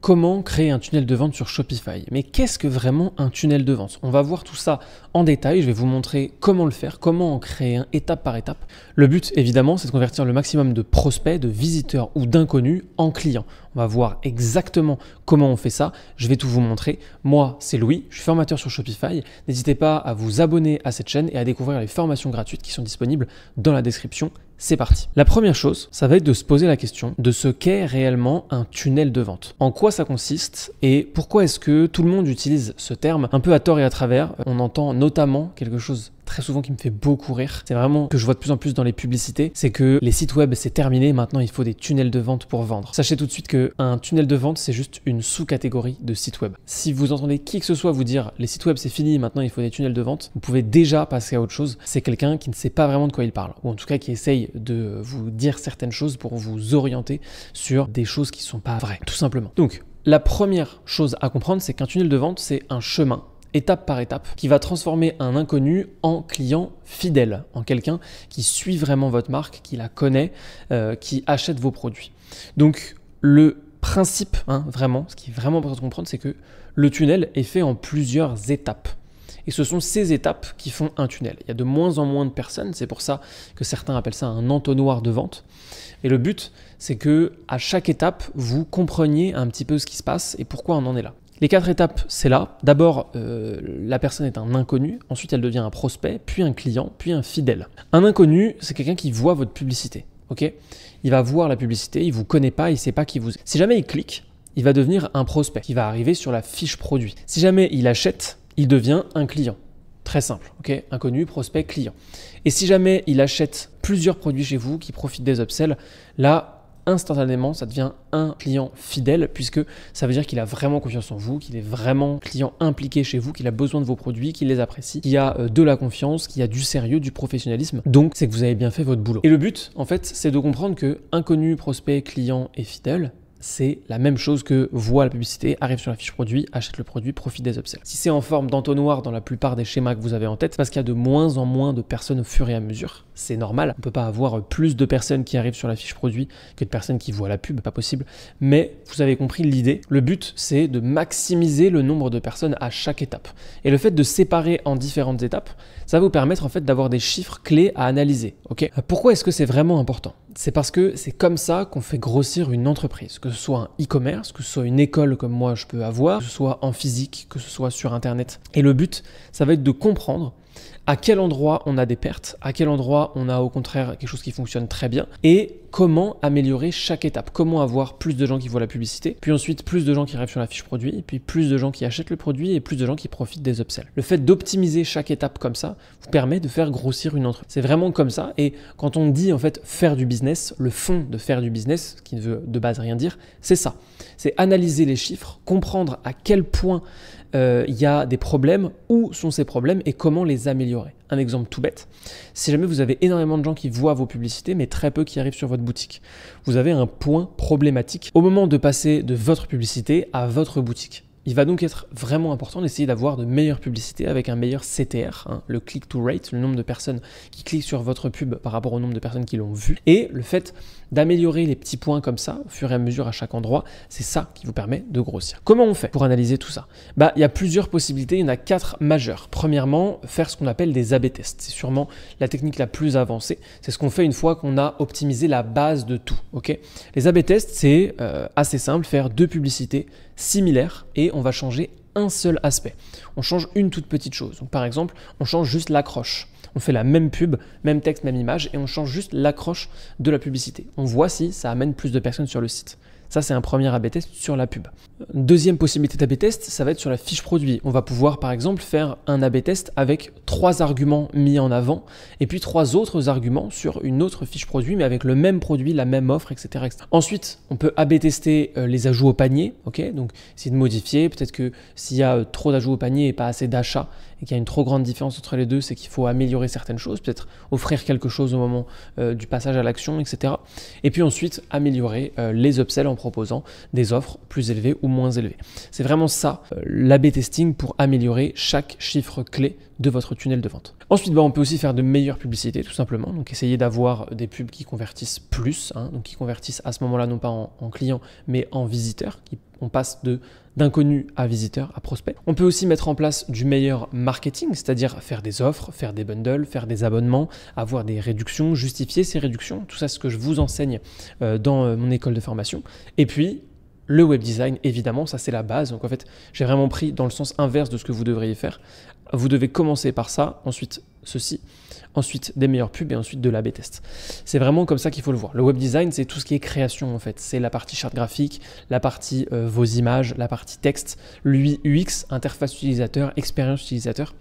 comment créer un tunnel de vente sur Shopify. Mais qu'est-ce que vraiment un tunnel de vente? On va voir tout ça en détail, je vais vous montrer comment le faire, comment en créer un étape par étape. Le but évidemment c'est de convertir le maximum de prospects, de visiteurs ou d'inconnus en clients. On va voir exactement comment on fait ça, je vais tout vous montrer. Moi c'est Louis, je suis formateur sur Shopify. N'hésitez pas à vous abonner à cette chaîne et à découvrir les formations gratuites qui sont disponibles dans la description. C'est parti. La première chose, ça va être de se poser la question de ce qu'est réellement un tunnel de vente. En quoi ça consiste et pourquoi est-ce que tout le monde utilise ce terme un peu à tort et à travers. On entend notamment quelque chose très souvent qui me fait beaucoup rire. C'est vraiment que je vois de plus en plus dans les publicités, c'est que les sites web c'est terminé, maintenant il faut des tunnels de vente pour vendre. Sachez tout de suite qu'un tunnel de vente c'est juste une sous-catégorie de site web. Si vous entendez qui que ce soit vous dire les sites web c'est fini, maintenant il faut des tunnels de vente, vous pouvez déjà passer à autre chose. C'est quelqu'un qui ne sait pas vraiment de quoi il parle, ou en tout cas qui essaye de vous dire certaines choses pour vous orienter sur des choses qui ne sont pas vraies, tout simplement. Donc la première chose à comprendre, c'est qu'un tunnel de vente c'est un chemin étape par étape, qui va transformer un inconnu en client fidèle, en quelqu'un qui suit vraiment votre marque, qui la connaît, qui achète vos produits. Donc le principe, vraiment, ce qui est vraiment important de comprendre, c'est que le tunnel est fait en plusieurs étapes. Et ce sont ces étapes qui font un tunnel. Il y a de moins en moins de personnes, c'est pour ça que certains appellent ça un entonnoir de vente. Et le but, c'est que à chaque étape, vous compreniez un petit peu ce qui se passe et pourquoi on en est là. Les 4 étapes, c'est là. D'abord, la personne est un inconnu, ensuite elle devient un prospect, puis un client, puis un fidèle. Un inconnu, c'est quelqu'un qui voit votre publicité. Ok ? Il va voir la publicité, il ne vous connaît pas, il ne sait pas qui vous êtes. Si jamais il clique, il va devenir un prospect qui va arriver sur la fiche produit. Si jamais il achète, il devient un client. Très simple, ok ? Inconnu, prospect, client. Et si jamais il achète plusieurs produits chez vous, qui profitent des upsells, là, instantanément, ça devient un client fidèle puisque ça veut dire qu'il a vraiment confiance en vous, qu'il est vraiment client impliqué chez vous, qu'il a besoin de vos produits, qu'il les apprécie, qu'il y a de la confiance, qu'il y a du sérieux, du professionnalisme. Donc, c'est que vous avez bien fait votre boulot. Et le but, en fait, c'est de comprendre que inconnu, prospect, client et fidèle, c'est la même chose que voit la publicité, arrive sur la fiche produit, achète le produit, profite des upsells. Si c'est en forme d'entonnoir dans la plupart des schémas que vous avez en tête, c'est parce qu'il y a de moins en moins de personnes au fur et à mesure. C'est normal, on ne peut pas avoir plus de personnes qui arrivent sur la fiche produit que de personnes qui voient la pub, pas possible. Mais vous avez compris l'idée. Le but, c'est de maximiser le nombre de personnes à chaque étape. Et le fait de séparer en différentes étapes, ça va vous permettre en fait d'avoir des chiffres clés à analyser. Ok ? Pourquoi est-ce que c'est vraiment important ? C'est parce que c'est comme ça qu'on fait grossir une entreprise, que ce soit un e-commerce, que ce soit une école comme moi je peux avoir, que ce soit en physique, que ce soit sur Internet. Et le but, ça va être de comprendre à quel endroit on a des pertes, à quel endroit on a au contraire quelque chose qui fonctionne très bien et comment améliorer chaque étape, comment avoir plus de gens qui voient la publicité, puis ensuite plus de gens qui arrivent sur la fiche produit, puis plus de gens qui achètent le produit et plus de gens qui profitent des upsells. Le fait d'optimiser chaque étape comme ça vous permet de faire grossir une entreprise. C'est vraiment comme ça et quand on dit en fait faire du business, le fond de faire du business, ce qui ne veut de base rien dire, c'est ça. C'est analyser les chiffres, comprendre à quel point il y a des problèmes, où sont ces problèmes et comment les améliorer. Un exemple tout bête, si jamais vous avez énormément de gens qui voient vos publicités mais très peu qui arrivent sur votre boutique, vous avez un point problématique au moment de passer de votre publicité à votre boutique. Il va donc être vraiment important d'essayer d'avoir de meilleures publicités avec un meilleur CTR, le click-to-rate, le nombre de personnes qui cliquent sur votre pub par rapport au nombre de personnes qui l'ont vu. Et le fait d'améliorer les petits points comme ça, au fur et à mesure à chaque endroit, c'est ça qui vous permet de grossir. Comment on fait pour analyser tout ça ? Il y a plusieurs possibilités, il y en a 4 majeures. Premièrement, faire ce qu'on appelle des A/B tests. C'est sûrement la technique la plus avancée. C'est ce qu'on fait une fois qu'on a optimisé la base de tout. Okay ? Les A/B tests, c'est assez simple, faire 2 publicités similaires et on va changer un seul aspect. On change une toute petite chose. Donc, par exemple, on change juste l'accroche. On fait la même pub, même texte, même image et on change juste l'accroche de la publicité. On voit si ça amène plus de personnes sur le site. Ça, c'est un premier A/B test sur la pub. Deuxième possibilité d'A/B test, ça va être sur la fiche produit. On va pouvoir, par exemple, faire un A/B test avec 3 arguments mis en avant et puis 3 autres arguments sur une autre fiche produit, mais avec le même produit, la même offre, etc. etc. Ensuite, on peut A/B tester les ajouts au panier. Okay, donc, essayer de modifier. Peut-être que s'il y a trop d'ajouts au panier et pas assez d'achats et qu'il y a une trop grande différence entre les deux, c'est qu'il faut améliorer certaines choses, peut-être offrir quelque chose au moment du passage à l'action, etc. Et puis ensuite, améliorer les upsells en proposant des offres plus élevées ou moins élevées. C'est vraiment ça, l'A/B testing pour améliorer chaque chiffre clé de votre tunnel de vente. Ensuite, on peut aussi faire de meilleures publicités, tout simplement. Donc, essayer d'avoir des pubs qui convertissent plus, donc qui convertissent à ce moment-là, non pas en clients, mais en visiteurs, qui On passe d'inconnu à visiteur, à prospect. On peut aussi mettre en place du meilleur marketing, c'est-à-dire faire des offres, faire des bundles, faire des abonnements, avoir des réductions, justifier ces réductions. Tout ça, c'est ce que je vous enseigne dans mon école de formation. Et puis, le web design, évidemment, ça c'est la base. Donc en fait, j'ai vraiment pris dans le sens inverse de ce que vous devriez faire. Vous devez commencer par ça, ensuite ceci, ensuite des meilleures pubs et ensuite de l'A/B test. C'est vraiment comme ça qu'il faut le voir. Le web design, c'est tout ce qui est création en fait. C'est la partie charte graphique, la partie vos images, la partie texte, l'UI, UX, interface utilisateur, expérience utilisateur.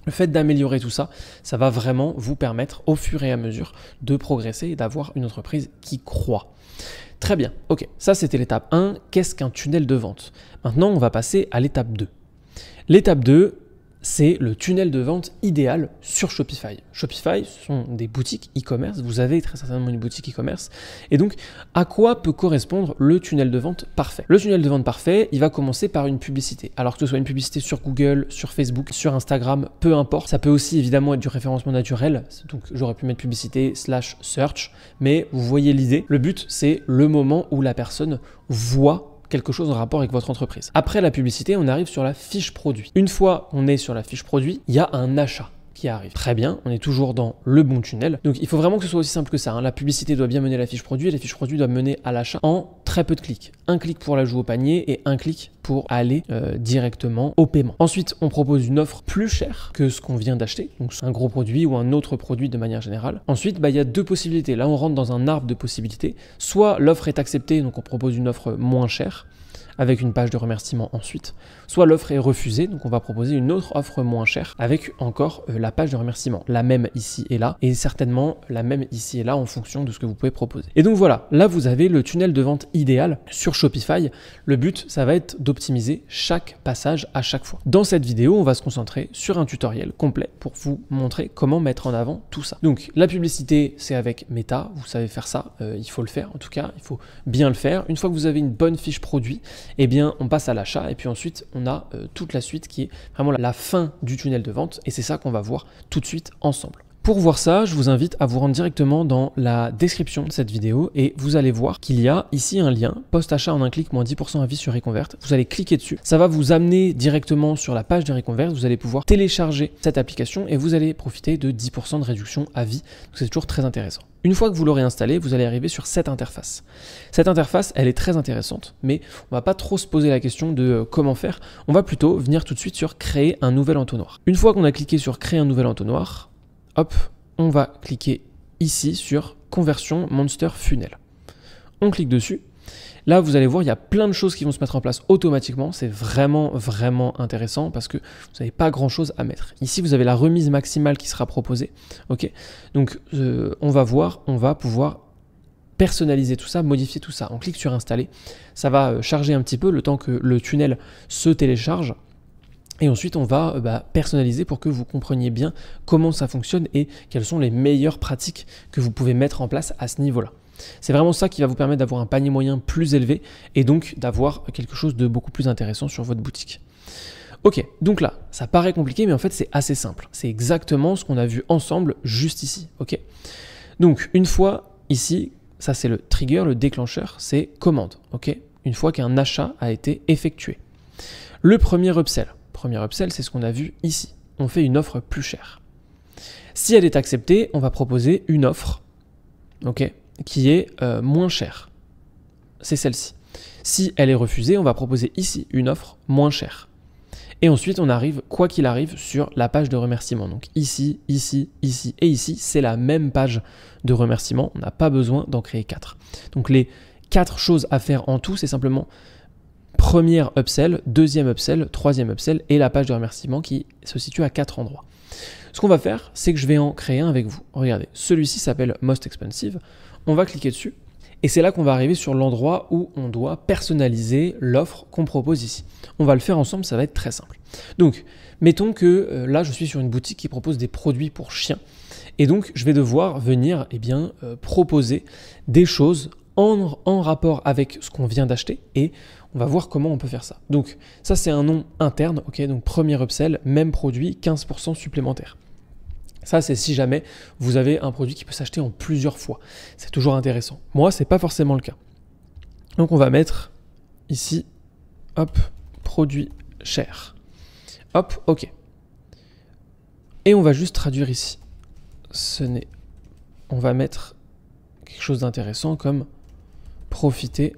Le fait d'améliorer tout ça, ça va vraiment vous permettre au fur et à mesure de progresser et d'avoir une entreprise qui croît. Très bien, ok, ça c'était l'étape 1. Qu'est-ce qu'un tunnel de vente? Maintenant, on va passer à l'étape 2. L'étape 2, c'est le tunnel de vente idéal sur Shopify. Shopify, ce sont des boutiques e-commerce. Vous avez très certainement une boutique e-commerce. Et donc, à quoi peut correspondre le tunnel de vente parfait? Le tunnel de vente parfait, il va commencer par une publicité. Alors que ce soit une publicité sur Google, sur Facebook, sur Instagram, peu importe. Ça peut aussi évidemment être du référencement naturel. Donc, j'aurais pu mettre publicité / search. Mais vous voyez l'idée. Le but, c'est le moment où la personne voit quelque chose en rapport avec votre entreprise. Après la publicité, on arrive sur la fiche produit. Une fois qu'on est sur la fiche produit, il y a un achat qui arrive. Très bien, on est toujours dans le bon tunnel. Donc il faut vraiment que ce soit aussi simple que ça. La publicité doit bien mener à la fiche produit et la fiche produit doit mener à l'achat en très peu de clics. Un clic pour l'ajout au panier et un clic pour aller directement au paiement. Ensuite, on propose une offre plus chère que ce qu'on vient d'acheter, donc un gros produit ou un autre produit de manière générale. Ensuite, il y a deux possibilités. Là, on rentre dans un arbre de possibilités. Soit l'offre est acceptée, donc on propose une offre moins chère, avec une page de remerciement ensuite, soit l'offre est refusée, donc on va proposer une autre offre moins chère avec encore la page de remerciement, la même ici et là, et certainement la même ici et là en fonction de ce que vous pouvez proposer. Et donc voilà, là vous avez le tunnel de vente idéal sur Shopify. Le but, ça va être d'optimiser chaque passage à chaque fois. Dans cette vidéo, on va se concentrer sur un tutoriel complet pour vous montrer comment mettre en avant tout ça. Donc la publicité, c'est avec Meta, vous savez faire ça, il faut le faire en tout cas, il faut bien le faire. Une fois que vous avez une bonne fiche produit, eh bien on passe à l'achat et puis ensuite on a toute la suite qui est vraiment la fin du tunnel de vente et c'est ça qu'on va voir tout de suite ensemble. Pour voir ça, je vous invite à vous rendre directement dans la description de cette vidéo et vous allez voir qu'il y a ici un lien, post-achat en un clic, moins 10% à vie sur Reconvert. Vous allez cliquer dessus, ça va vous amener directement sur la page de Reconvert, vous allez pouvoir télécharger cette application et vous allez profiter de 10% de réduction à vie, donc c'est toujours très intéressant. Une fois que vous l'aurez installé, vous allez arriver sur cette interface. Cette interface, elle est très intéressante, mais on va pas trop se poser la question de comment faire, on va plutôt venir tout de suite sur créer un nouvel entonnoir. Une fois qu'on a cliqué sur créer un nouvel entonnoir, hop, on va cliquer ici sur conversion Monster Funnel. On clique dessus. Là, vous allez voir, il y a plein de choses qui vont se mettre en place automatiquement. C'est vraiment, vraiment intéressant parce que vous n'avez pas grand-chose à mettre. Ici, vous avez la remise maximale qui sera proposée. Ok. Donc, on va voir, on va pouvoir personnaliser tout ça, modifier tout ça. On clique sur installer. Ça va charger un petit peu le temps que le tunnel se télécharge. Et ensuite, on va personnaliser pour que vous compreniez bien comment ça fonctionne et quelles sont les meilleures pratiques que vous pouvez mettre en place à ce niveau-là. C'est vraiment ça qui va vous permettre d'avoir un panier moyen plus élevé et donc d'avoir quelque chose de beaucoup plus intéressant sur votre boutique. Ok, donc là, ça paraît compliqué, mais en fait, c'est assez simple. C'est exactement ce qu'on a vu ensemble juste ici. Ok. Donc, une fois ici, ça c'est le trigger, le déclencheur, c'est commande. Ok. Une fois qu'un achat a été effectué. Le premier upsell. Premier upsell, c'est ce qu'on a vu ici. On fait une offre plus chère. Si elle est acceptée, on va proposer une offre, ok, qui est moins chère. C'est celle-ci. Si elle est refusée, on va proposer ici une offre moins chère. Et ensuite, on arrive, quoi qu'il arrive, sur la page de remerciement. Donc ici, ici, ici et ici, c'est la même page de remerciement. On n'a pas besoin d'en créer 4. Donc les 4 choses à faire en tout, c'est simplement première upsell, deuxième upsell, troisième upsell et la page de remerciement qui se situe à 4 endroits. Ce qu'on va faire, c'est que je vais en créer un avec vous. Regardez, celui-ci s'appelle Most Expensive. On va cliquer dessus et c'est là qu'on va arriver sur l'endroit où on doit personnaliser l'offre qu'on propose ici. On va le faire ensemble, ça va être très simple. Donc, mettons que là, je suis sur une boutique qui propose des produits pour chiens et donc je vais devoir venir proposer des choses en rapport avec ce qu'on vient d'acheter et on va voir comment on peut faire ça. Donc ça c'est un nom interne, ok, donc premier upsell, même produit, 15% supplémentaire. Ça c'est si jamais vous avez un produit qui peut s'acheter en plusieurs fois. C'est toujours intéressant. Moi c'est pas forcément le cas. Donc on va mettre ici hop, produit cher. Hop, ok. Et on va juste traduire ici. On va mettre quelque chose d'intéressant comme profiter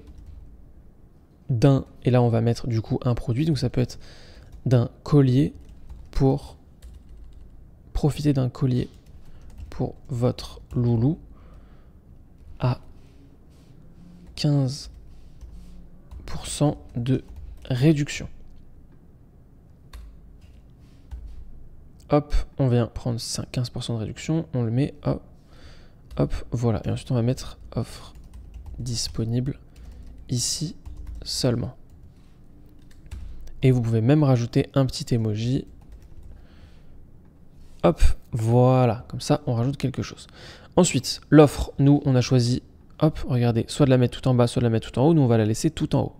d'un, et là on va mettre du coup un produit, donc ça peut être d'un collier pour profiter d'un collier pour votre loulou à 15% de réduction. Hop, on vient prendre 15% de réduction, on le met, hop, hop, voilà. Et ensuite on va mettre offre disponible ici seulement. Et vous pouvez même rajouter un petit emoji. Hop, voilà, comme ça on rajoute quelque chose. Ensuite, l'offre, nous on a choisi, hop, regardez, soit de la mettre tout en bas, soit de la mettre tout en haut, nous on va la laisser tout en haut.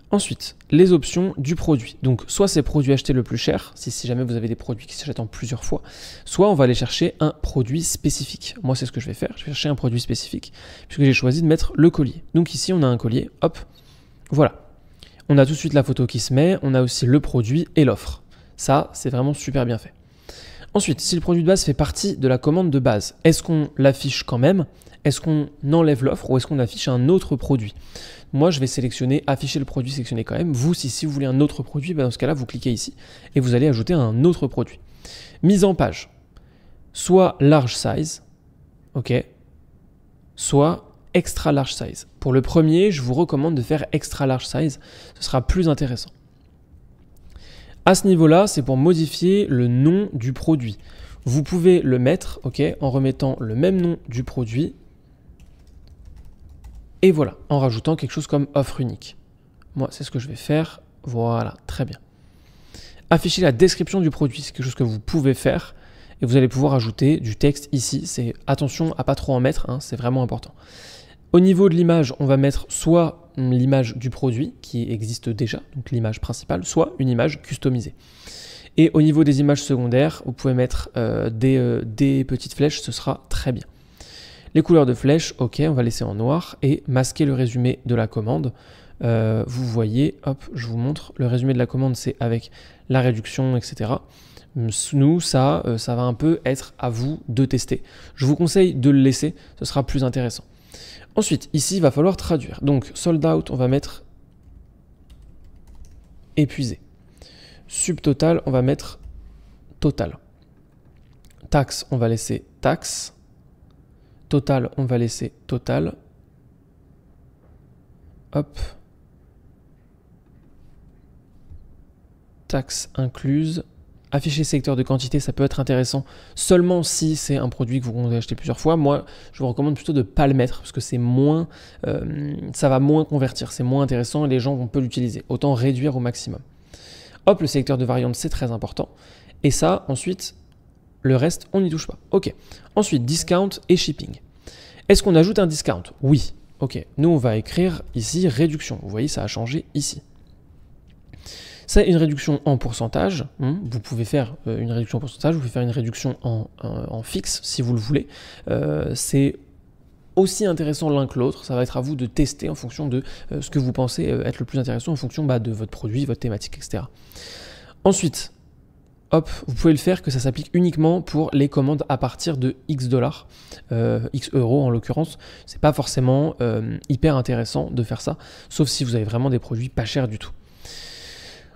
Ensuite, les options du produit. Donc, soit c'est produit acheté le plus cher, si jamais vous avez des produits qui s'achètent en plusieurs fois, soit on va aller chercher un produit spécifique. Moi, c'est ce que je vais faire. Je vais chercher un produit spécifique, puisque j'ai choisi de mettre le collier. Donc ici, on a un collier, hop, voilà. On a tout de suite la photo qui se met, on a aussi le produit et l'offre. Ça, c'est vraiment super bien fait. Ensuite, si le produit de base fait partie de la commande de base, est-ce qu'on l'affiche quand même? Est-ce qu'on enlève l'offre ou est-ce qu'on affiche un autre produit? Moi, je vais sélectionner afficher le produit sélectionné quand même. Vous, si vous voulez un autre produit, ben dans ce cas-là, vous cliquez ici et vous allez ajouter un autre produit. Mise en page, soit large size, ok, soit extra large size. Pour le premier, je vous recommande de faire extra large size, ce sera plus intéressant. À ce niveau-là, c'est pour modifier le nom du produit. Vous pouvez le mettre, ok, en remettant le même nom du produit. Et voilà, en rajoutant quelque chose comme offre unique. Moi, c'est ce que je vais faire. Voilà, très bien. Afficher la description du produit, c'est quelque chose que vous pouvez faire. Et vous allez pouvoir ajouter du texte ici. C'est attention à pas trop en mettre, hein, c'est vraiment important. Au niveau de l'image, on va mettre soit l'image du produit qui existe déjà, donc l'image principale, soit une image customisée. Et au niveau des images secondaires, vous pouvez mettre des petites flèches, ce sera très bien. Les couleurs de flèches, ok, on va laisser en noir et masquer le résumé de la commande. Vous voyez, hop, je vous montre, le résumé de la commande, c'est avec la réduction, etc. Nous, ça va un peu être à vous de tester. Je vous conseille de le laisser, ce sera plus intéressant. Ensuite, ici, il va falloir traduire. Donc, sold out, on va mettre épuisé. Subtotal, on va mettre total. Taxe, on va laisser taxe. Total, on va laisser total. Hop. Taxe incluse. Afficher secteur de quantité, ça peut être intéressant seulement si c'est un produit que vous comptez acheter plusieurs fois. Moi, je vous recommande plutôt de ne pas le mettre parce que c'est moins, ça va moins convertir, c'est moins intéressant et les gens vont peu l'utiliser. Autant réduire au maximum. Hop, le sélecteur de variantes, c'est très important. Et ça, ensuite, le reste, on n'y touche pas. Ok. Ensuite, discount et shipping. Est-ce qu'on ajoute un discount? Oui. Ok. Nous, on va écrire ici réduction. Vous voyez, ça a changé ici. C'est une réduction en pourcentage. Vous pouvez faire une réduction en pourcentage, vous pouvez faire une réduction en fixe si vous le voulez. C'est aussi intéressant l'un que l'autre. Ça va être à vous de tester en fonction de ce que vous pensez être le plus intéressant en fonction de votre produit, votre thématique, etc. Ensuite, hop, vous pouvez le faire que ça s'applique uniquement pour les commandes à partir de X dollars, X euros en l'occurrence. C'est pas forcément hyper intéressant de faire ça, sauf si vous avez vraiment des produits pas chers du tout.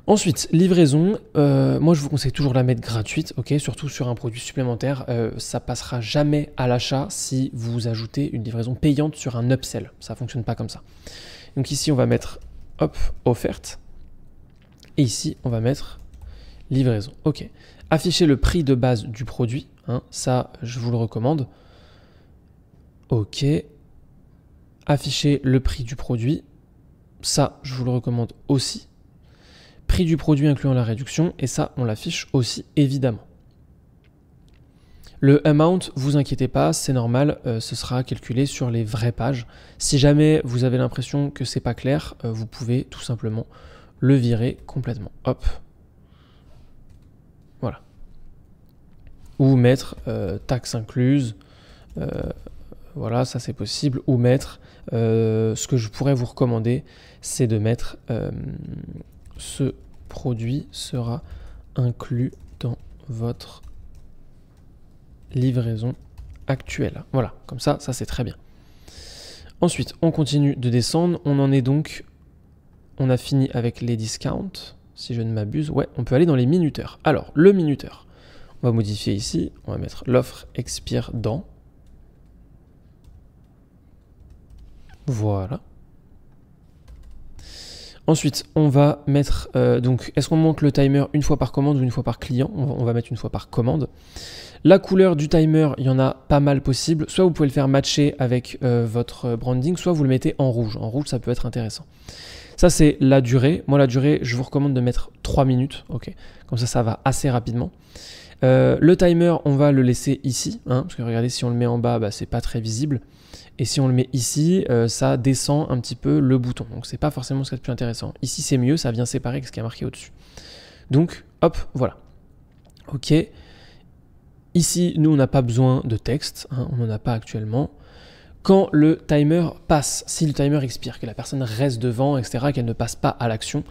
Ensuite, livraison, moi je vous conseille toujours de la mettre gratuite, ok, surtout sur un produit supplémentaire. Ça passera jamais à l'achat si vous ajoutez une livraison payante sur un upsell. Ça ne fonctionne pas comme ça. Donc ici, on va mettre hop, offerte. Et ici, on va mettre livraison. Ok. Afficher le prix de base du produit, hein, ça je vous le recommande. Ok. Afficher le prix du produit, ça je vous le recommande aussi. Prix du produit incluant la réduction, et ça, on l'affiche aussi, évidemment. Le amount, vous inquiétez pas, c'est normal, ce sera calculé sur les vraies pages. Si jamais vous avez l'impression que c'est pas clair, vous pouvez tout simplement le virer complètement. Hop. Voilà. Ou mettre taxe incluse, voilà, ça c'est possible, ou mettre ce que je pourrais vous recommander, c'est de mettre ce produit sera inclus dans votre livraison actuelle. Voilà, comme ça c'est très bien. Ensuite, on continue de descendre. On en est donc, on a fini avec les discounts, si je ne m'abuse. Ouais, on peut aller dans les minuteurs. Alors, le minuteur, on va modifier ici. On va mettre l'offre expire dans. Voilà. Ensuite, on va mettre, donc, est-ce qu'on monte le timer une fois par commande ou une fois par client? On va mettre une fois par commande. La couleur du timer, il y en a pas mal possible. Soit vous pouvez le faire matcher avec votre branding, soit vous le mettez en rouge. En rouge, ça peut être intéressant. Ça, c'est la durée. Moi, la durée, je vous recommande de mettre 3 minutes. Ok, comme ça va assez rapidement. Le timer, on va le laisser ici. Hein, parce que regardez, si on le met en bas, c'est pas très visible. Et si on le met ici, ça descend un petit peu le bouton. Donc, c'est pas forcément ce qui est le plus intéressant. Ici, c'est mieux, ça vient séparer avec ce qui est marqué au-dessus. Donc, hop, voilà. Ok. Ici, nous, on n'a pas besoin de texte, hein, on n'en a pas actuellement. Quand le timer passe, si le timer expire, que la personne reste devant, etc., qu'elle ne passe pas à l'action,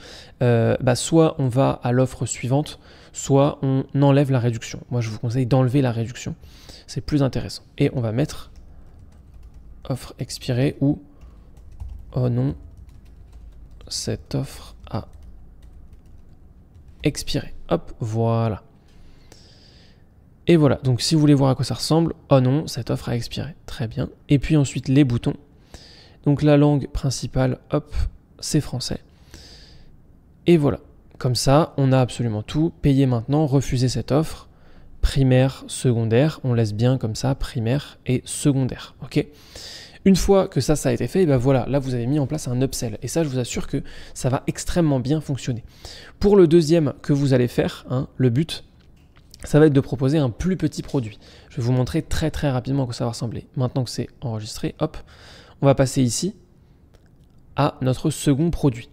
soit on va à l'offre suivante, soit on enlève la réduction. Moi, je vous conseille d'enlever la réduction, c'est plus intéressant. Et on va mettre offre expirée ou oh non, cette offre a expiré. Hop, voilà. Et voilà, donc si vous voulez voir à quoi ça ressemble, oh non, cette offre a expiré. Très bien. Et puis ensuite, les boutons. Donc la langue principale, hop, c'est français. Et voilà. Comme ça, on a absolument tout. Payer maintenant, refuser cette offre. Primaire, secondaire. On laisse bien comme ça, primaire et secondaire. Ok ? Une fois que ça a été fait, et ben voilà, là vous avez mis en place un upsell. Et ça, je vous assure que ça va extrêmement bien fonctionner. Pour le deuxième que vous allez faire, hein, le but, ça va être de proposer un plus petit produit. Je vais vous montrer très très rapidement à quoi ça va ressembler. Maintenant que c'est enregistré, hop, on va passer ici à notre second produit.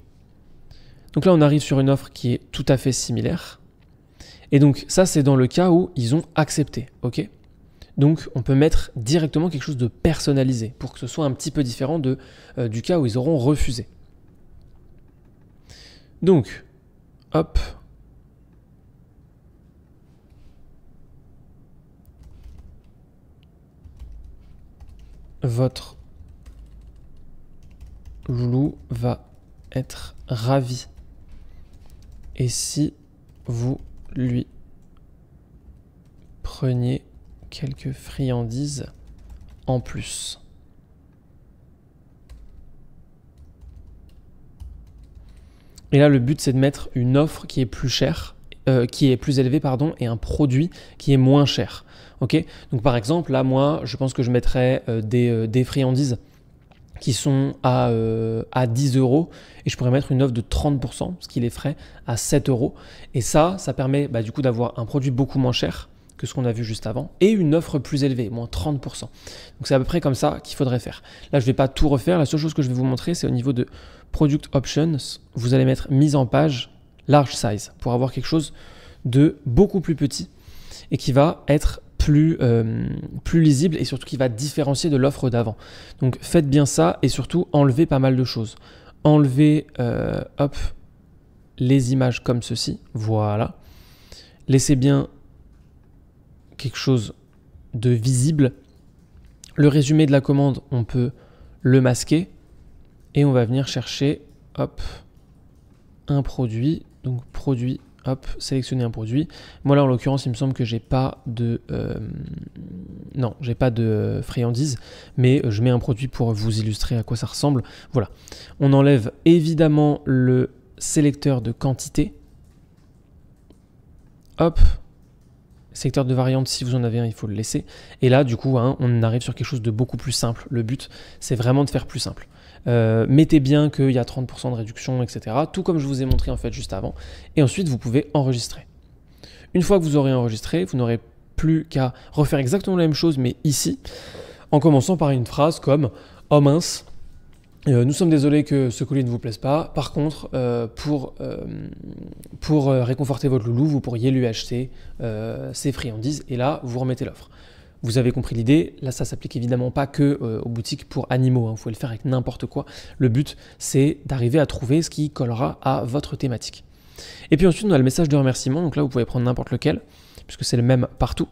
Donc là, on arrive sur une offre qui est tout à fait similaire. Et donc ça, c'est dans le cas où ils ont accepté, ok ? Donc on peut mettre directement quelque chose de personnalisé pour que ce soit un petit peu différent du cas où ils auront refusé. Donc, hop, votre loulou va être ravi. Et si vous lui preniez quelques friandises en plus. Et là, le but, c'est de mettre une offre qui est plus chère, qui est plus élevée, pardon, et un produit qui est moins cher. Ok ? Donc, par exemple, là, moi, je pense que je mettrais des friandises qui sont à 10 € et je pourrais mettre une offre de 30%, ce qui les ferait à 7 €. Et ça permet du coup d'avoir un produit beaucoup moins cher que ce qu'on a vu juste avant et une offre plus élevée, moins 30%. Donc c'est à peu près comme ça qu'il faudrait faire. Là, je ne vais pas tout refaire. La seule chose que je vais vous montrer, c'est au niveau de Product Options, vous allez mettre mise en page large size pour avoir quelque chose de beaucoup plus petit et qui va être plus lisible et surtout qui va différencier de l'offre d'avant. Donc faites bien ça et surtout enlevez pas mal de choses. Enlevez les images comme ceci, voilà. Laissez bien quelque chose de visible. Le résumé de la commande, on peut le masquer et on va venir chercher un produit. Donc produit, sélectionner un produit. Moi là en l'occurrence il me semble que j'ai pas de friandises, mais je mets un produit pour vous illustrer à quoi ça ressemble. Voilà. On enlève évidemment le sélecteur de quantité. Secteur de variante, si vous en avez un, il faut le laisser. Et là, du coup, on arrive sur quelque chose de beaucoup plus simple. Le but, c'est vraiment de faire plus simple. Mettez bien qu'il y a 30% de réduction, etc. Tout comme je vous ai montré en fait juste avant. Et ensuite, vous pouvez enregistrer. Une fois que vous aurez enregistré, vous n'aurez plus qu'à refaire exactement la même chose, mais ici, en commençant par une phrase comme « Oh mince ». Nous sommes désolés que ce colis ne vous plaise pas. Par contre, pour réconforter votre loulou, vous pourriez lui acheter ses friandises et là, vous remettez l'offre. Vous avez compris l'idée. Là, ça s'applique évidemment pas que aux boutiques pour animaux, hein. Vous pouvez le faire avec n'importe quoi. Le but, c'est d'arriver à trouver ce qui collera à votre thématique. Et puis ensuite, on a le message de remerciement. Donc là, vous pouvez prendre n'importe lequel, puisque c'est le même partout.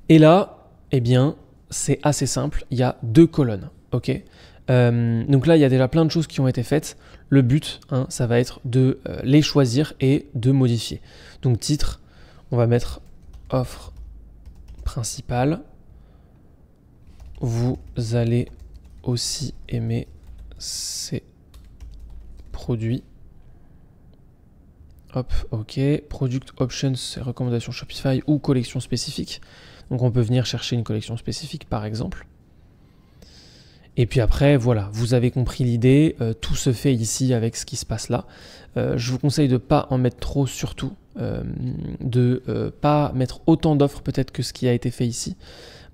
Et là, eh bien, c'est assez simple. Il y a 2 colonnes. Ok. Donc là, il y a déjà plein de choses qui ont été faites. Le but, hein, ça va être de les choisir et de modifier. Donc titre, on va mettre offre principale. Vous allez aussi aimer ces produits. Hop, ok. Product Options, c'est recommandations Shopify ou collection spécifique. Donc on peut venir chercher une collection spécifique par exemple. Et puis après, voilà, vous avez compris l'idée, tout se fait ici avec ce qui se passe là. Je vous conseille de ne pas en mettre trop surtout, de ne pas mettre autant d'offres peut-être que ce qui a été fait ici.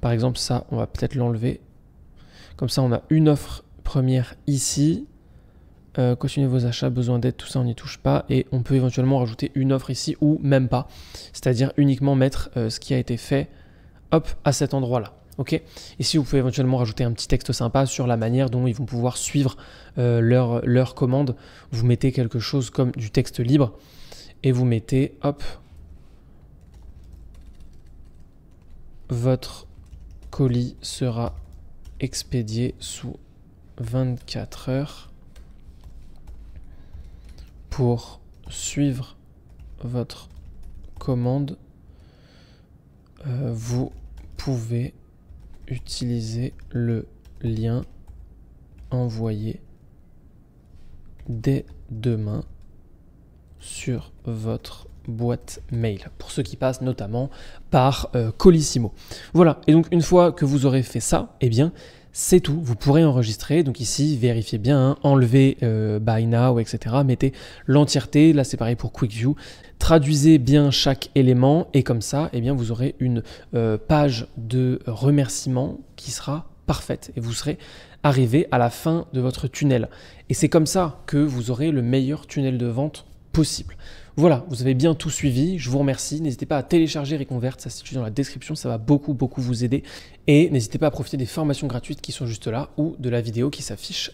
Par exemple, ça, on va peut-être l'enlever. Comme ça, on a une offre première ici. Continuez vos achats, besoin d'aide, tout ça, on n'y touche pas. Et on peut éventuellement rajouter une offre ici ou même pas. C'est-à-dire uniquement mettre ce qui a été fait, hop, à cet endroit-là. Okay. Ici, vous pouvez éventuellement rajouter un petit texte sympa sur la manière dont ils vont pouvoir suivre leur commande. Vous mettez quelque chose comme du texte libre et vous mettez, hop, votre colis sera expédié sous 24 heures pour suivre votre commande. Vous pouvez utiliser le lien envoyé dès demain sur votre boîte mail, pour ceux qui passent notamment par Colissimo. Voilà, et donc une fois que vous aurez fait ça, eh bien c'est tout, vous pourrez enregistrer. Donc ici, vérifiez bien, hein, enlevez Buy Now, etc. Mettez l'entièreté, là c'est pareil pour Quick View. Traduisez bien chaque élément et comme ça, eh bien, vous aurez une page de remerciement qui sera parfaite et vous serez arrivé à la fin de votre tunnel. Et c'est comme ça que vous aurez le meilleur tunnel de vente possible. Voilà, vous avez bien tout suivi, je vous remercie. N'hésitez pas à télécharger Reconvert, ça se situe dans la description, ça va beaucoup vous aider. Et n'hésitez pas à profiter des formations gratuites qui sont juste là ou de la vidéo qui s'affiche